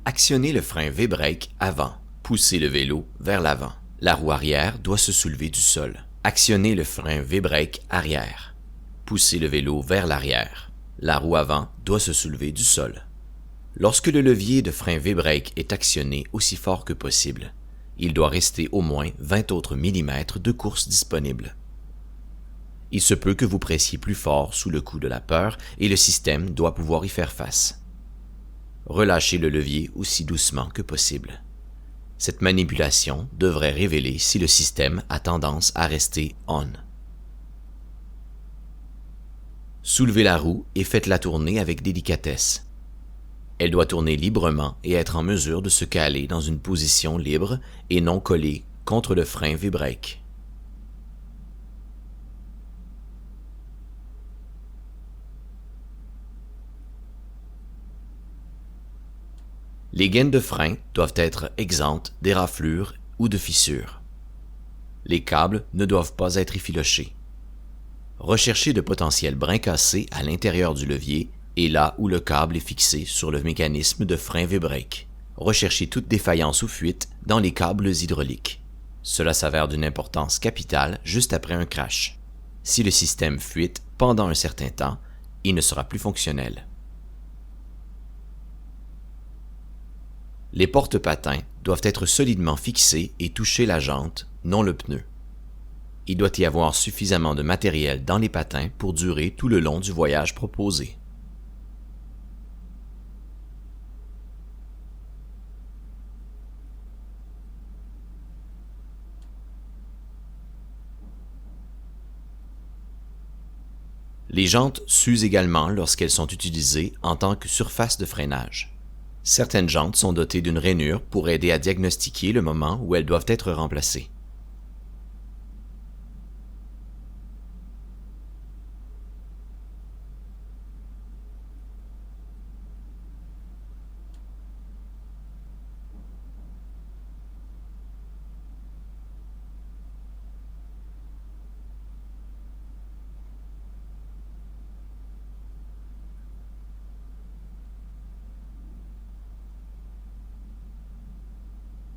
Actionnez le frein V-brake avant. Poussez le vélo vers l'avant. La roue arrière doit se soulever du sol. Actionnez le frein V-brake arrière. Poussez le vélo vers l'arrière. La roue avant doit se soulever du sol. Lorsque le levier de frein V-brake est actionné aussi fort que possible, il doit rester au moins 20 autres millimètres de course disponibles. Il se peut que vous pressiez plus fort sous le coup de la peur et le système doit pouvoir y faire face. Relâchez le levier aussi doucement que possible. Cette manipulation devrait révéler si le système a tendance à rester on. Soulevez la roue et faites-la tourner avec délicatesse. Elle doit tourner librement et être en mesure de se caler dans une position libre et non collée contre le frein V-brake. Les gaines de frein doivent être exemptes d'éraflures ou de fissures. Les câbles ne doivent pas être effilochés. Recherchez de potentiels brins cassés à l'intérieur du levier et là où le câble est fixé sur le mécanisme de frein V-brake. Recherchez toute défaillance ou fuite dans les câbles hydrauliques. Cela s'avère d'une importance capitale juste après un crash. Si le système fuite pendant un certain temps, il ne sera plus fonctionnel. Les porte-patins doivent être solidement fixés et toucher la jante, non le pneu. Il doit y avoir suffisamment de matériel dans les patins pour durer tout le long du voyage proposé. Les jantes s'usent également lorsqu'elles sont utilisées en tant que surface de freinage. Certaines jantes sont dotées d'une rainure pour aider à diagnostiquer le moment où elles doivent être remplacées.